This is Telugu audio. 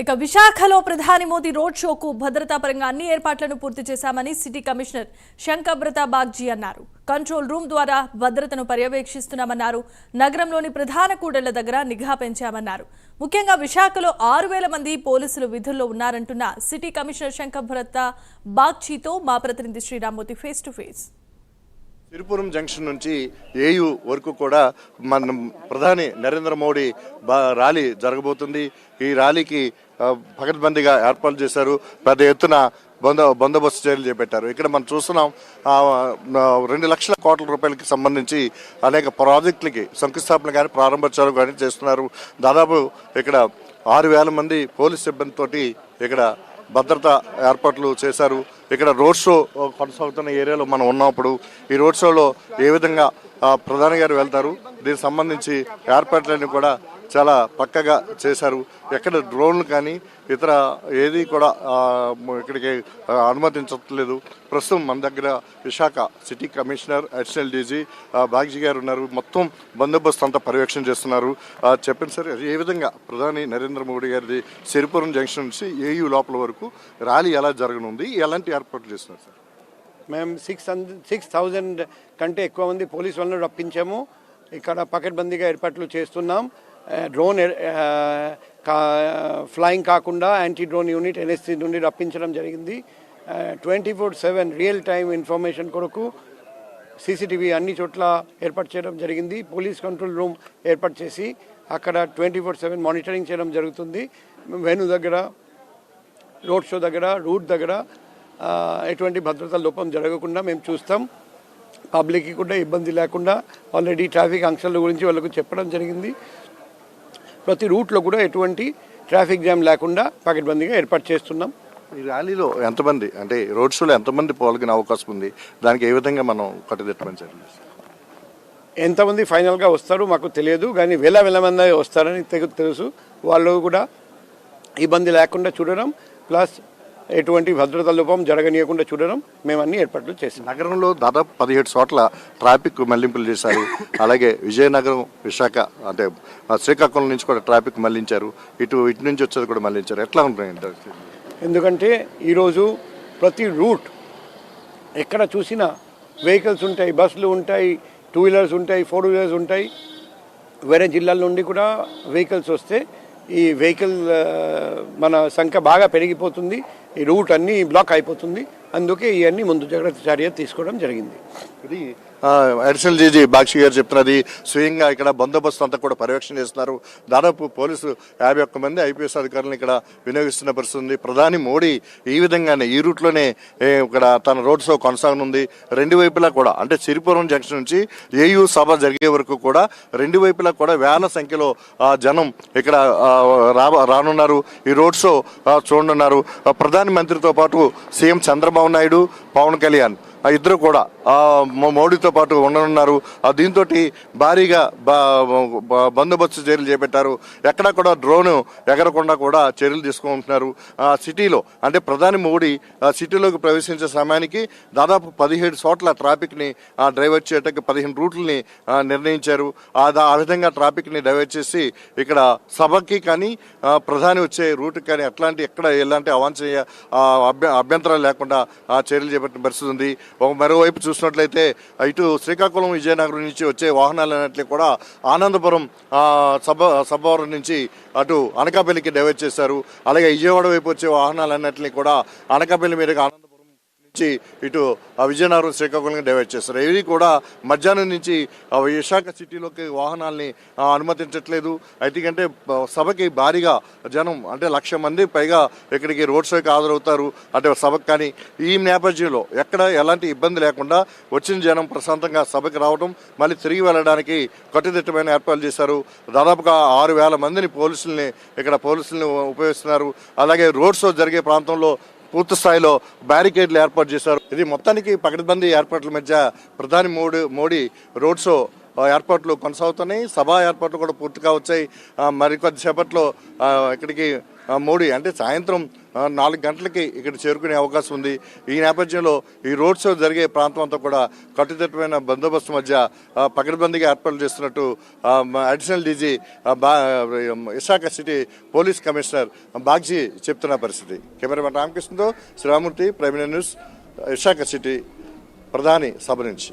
ఇక విశాఖలో ప్రధాని మోదీ రోడ్ షోకు భద్రతా పరంగా అన్ని ఏర్పాట్లను పూర్తి చేశామని సిటీ కమిషనర్ శంకబ్రత బాగ్జీ అన్నారు. కంట్రోల్ రూమ్ ద్వారా భద్రతను పర్యవేక్షిస్తున్నామన్నారు. నగరంలోని ప్రధాన కూడళ్ల దగ్గర నిఘా పెంచామన్నారు. ముఖ్యంగా విశాఖలో 6,000 మంది పోలీసులు విధుల్లో ఉన్నారంటున్న సిటీ కమిషనర్ శంకబ్రత బాగ్జీతో మా ప్రతినిధి Sriramamurthy face to face. Siripuram junction నుంచి ఏయూ వరకు కూడా మన ప్రధాని నరేంద్ర మోడీ ర్యాలీ జరగబోతుంది. ఈ ర్యాలీకి పకడ్బందీగా ఏర్పాటు చేశారు. పెద్ద ఎత్తున బందోబస్తు చర్యలు చేపట్టారు. ఇక్కడ మనం చూస్తున్నాం 2 లక్షల కోట్ల రూపాయలకి సంబంధించి అనేక ప్రాజెక్టులకి శంకుస్థాపన కానీ ప్రారంభోత్సవాలు కానీ చేస్తున్నారు. దాదాపు ఇక్కడ 6,000 మంది పోలీస్ సిబ్బందితోటి ఇక్కడ భద్రతా ఏర్పాట్లు చేశారు. ఇక్కడ రోడ్ షో కొనసాగుతున్న ఏరియాలో మనం ఉన్నప్పుడు ఈ రోడ్ షోలో ఏ విధంగా ప్రధాని గారు వెళ్తారు, దీనికి సంబంధించి ఏర్పాట్లన్నీ కూడా చాలా పక్కగా చేశారు. ఎక్కడ డ్రోన్లు కానీ ఇతర ఏది కూడా ఇక్కడికి అనుమతించట్లేదు. ప్రస్తుతం మన దగ్గర Visakha city commissioner additional DG Bagchi గారు ఉన్నారు. మొత్తం బందోబస్తు అంతా పర్యవేక్షణ చేస్తున్నారు. చెప్పండి సార్, ఏ విధంగా ప్రధాని నరేంద్ర మోడీ గారిది సిరిపురం జంక్షన్ నుంచి ఏయూ లోపల వరకు ర్యాలీ ఎలా జరగనుంది, ఎలాంటి ఏర్పాట్లు చేస్తున్నారు సార్? మేము 6,000 కంటే ఎక్కువ మంది పోలీసు వాళ్ళని రప్పించాము. ఇక్కడ పకడ్బందీగా ఏర్పాట్లు చేస్తున్నాం. డ్రోన్ ఫ్లయింగ్ కాకుండా యాంటీ డ్రోన్ యూనిట్ NSC నుండి రప్పించడం జరిగింది. 24/7 రియల్ టైమ్ ఇన్ఫర్మేషన్ కొరకు CCTV అన్ని చోట్ల ఏర్పాటు చేయడం జరిగింది. పోలీస్ కంట్రోల్ రూమ్ ఏర్పాటు చేసి అక్కడ 24/7 మానిటరింగ్ చేయడం జరుగుతుంది. వెను దగ్గర, రోడ్ షో దగ్గర, రూట్ దగ్గర ఎటువంటి భద్రతా లోపం జరగకుండా మేము చూస్తాం. పబ్లిక్కి కూడా ఇబ్బంది లేకుండా ఆల్రెడీ ట్రాఫిక్ ఆంక్షల గురించి వాళ్ళకు చెప్పడం జరిగింది. ప్రతి రూట్లో కూడా ఎటువంటి ట్రాఫిక్ జామ్ లేకుండా పకడ్బందీగా ఏర్పాటు చేస్తున్నాం. ఈ ర్యాలీలో ఎంతమంది, అంటే రోడ్ షోలో ఎంతమంది పాల్గొనే అవకాశం ఉంది, దానికి ఏ విధంగా మనం కట్టుదిట్టమని చెప్పాలి? ఎంతమంది ఫైనల్గా వస్తారో మాకు తెలియదు, కానీ వేల మంది వస్తారని తెలుసు. వాళ్ళు కూడా ఇబ్బంది లేకుండా చూడడం, ప్లస్ ఎటువంటి భద్రతా లోపం జరగనీయకుండా చూడడం మేము అన్ని ఏర్పాట్లు చేసాం. నగరంలో దాదాపు 17 చోట్ల ట్రాఫిక్ మళ్లింపులు చేశారు. అలాగే విజయనగరం, విశాఖ అంటే శ్రీకాకుళం నుంచి కూడా ట్రాఫిక్ మళ్లించారు. ఇటు నుంచి వచ్చేది కూడా మళ్లించారు. ఎట్లా ఉంటాయంటే, ఎందుకంటే ఈరోజు ప్రతి రూట్ ఎక్కడ చూసినా వెహికల్స్ ఉంటాయి, బస్సులు ఉంటాయి, 2 వీలర్స్ ఉంటాయి, 4 వీలర్స్ ఉంటాయి. వేరే జిల్లాల నుండి కూడా వెహికల్స్ వస్తే ఈ వెహికల్ మన సంఖ్య బాగా పెరిగిపోతుంది. ఈ రూట్ అన్నీ బ్లాక్ అయిపోతుంది. అందుకే ఇవన్నీ ముందు జాగ్రత్త చర్య తీసుకోవడం జరిగింది. ఇది అడిషనల్ డీజీ బాగ్జీ గారు చెప్తున్నది. స్వయంగా ఇక్కడ బందోబస్తు అంతా కూడా పర్యవేక్షణ చేస్తున్నారు. దాదాపు పోలీసు 51 మంది IPS అధికారులను ఇక్కడ వినియోగిస్తున్న పరిస్థితి ఉంది. ప్రధాని మోడీ ఈ విధంగానే ఈ రూట్లోనే ఇక్కడ తన రోడ్ షో కొనసాగనుంది. 2 వైపులా కూడా, అంటే సిరిపురం జంక్షన్ నుంచి ఏయూ సభ జరిగే వరకు కూడా 2 వైపులా కూడా వేల సంఖ్యలో జనం ఇక్కడ రానున్నారు. ఈ రోడ్ షో చూడనున్నారు. ప్రధానమంత్రితో పాటు సీఎం చంద్రబాబు నాయుడు, పవన్ కళ్యాణ్ ఇద్దరు కూడా మోడీతో పాటు ఉండనున్నారు. దీంతో భారీగా బందోబస్తు చర్యలు చేపట్టారు. ఎక్కడా కూడా డ్రోన్ ఎగరకుండా కూడా చర్యలు తీసుకుంటున్నారు. సిటీలో, అంటే ప్రధాని మోడీ సిటీలోకి ప్రవేశించే సమయానికి దాదాపు 17 చోట్ల ట్రాఫిక్ని డైవర్ట్ చేయడానికి 15 రూట్లని నిర్ణయించారు. ఆ విధంగా ట్రాఫిక్ని డైవర్ట్ చేసి ఇక్కడ సభకి కానీ ప్రధాని వచ్చే రూట్కి కానీ ఎలాంటి అవాంఛనీయ అభ్యంతరాలు లేకుండా చర్యలు చేపట్టిన పరిస్థితి ఉంది. మరోవైపు చూసినట్లయితే ఇటు శ్రీకాకుళం, విజయనగరం నుంచి వచ్చే వాహనాలన్నింటినీ కూడా ఆనందపురం సభవరం నుంచి అటు అనకాపల్లికి డైవర్ట్ చేశారు. అలాగే విజయవాడ వైపు వచ్చే వాహనాలన్నింటినీ కూడా అనకాపల్లి మీదుగా ఆనందపురం నుంచి ఇటు విజయనగరం, శ్రీకాకుళంకి డైవర్ట్ చేస్తారు. ఇవి కూడా మధ్యాహ్నం నుంచి విశాఖ సిటీలోకి వాహనాల్ని అనుమతించట్లేదు. ఎందుకంటే సభకి భారీగా జనం, అంటే 1,00,000 మంది పైగా ఇక్కడికి రోడ్ షోకి హాజరవుతారు అంటే సభకు. కానీ ఈ నేపథ్యంలో ఎక్కడ ఎలాంటి ఇబ్బంది లేకుండా వచ్చిన జనం ప్రశాంతంగా సభకి రావడం, మళ్ళీ తిరిగి వెళ్ళడానికి కట్టుదిట్టమైన ఏర్పాట్లు చేశారు. దాదాపుగా 6,000 మందిని పోలీసుల్ని ఉపయోగిస్తున్నారు. అలాగే రోడ్ షో జరిగే ప్రాంతంలో పూర్తి స్థాయిలో బ్యారికేడ్లు ఏర్పాటు చేశారు. ఇది మొత్తానికి పకడ్బందీ ఏర్పాట్ల మధ్య ప్రధాని మోడీ రోడ్ షో ఏర్పాట్లు కొనసాగుతున్నాయి. సభా ఏర్పాట్లు కూడా పూర్తిగా వచ్చాయి. మరికొద్దిసేపట్లో ఇక్కడికి మోడీ అంటే సాయంత్రం 4 గంటలకి ఇక్కడ చేరుకునే అవకాశం ఉంది. ఈ నేపథ్యంలో ఈ రోడ్ షో జరిగే ప్రాంతం అంతా కూడా కట్టుదిట్టమైన బందోబస్తు మధ్య పకడ్బందీగా ఏర్పాట్లు చేస్తున్నట్టు additional DG Visakha city police commissioner Bagchi చెప్తున్న పరిస్థితి. కెమెరామెన్ రామకృష్ణతో Sriramamurthy, Prime News, Visakha city ప్రధాని సభ నుంచి.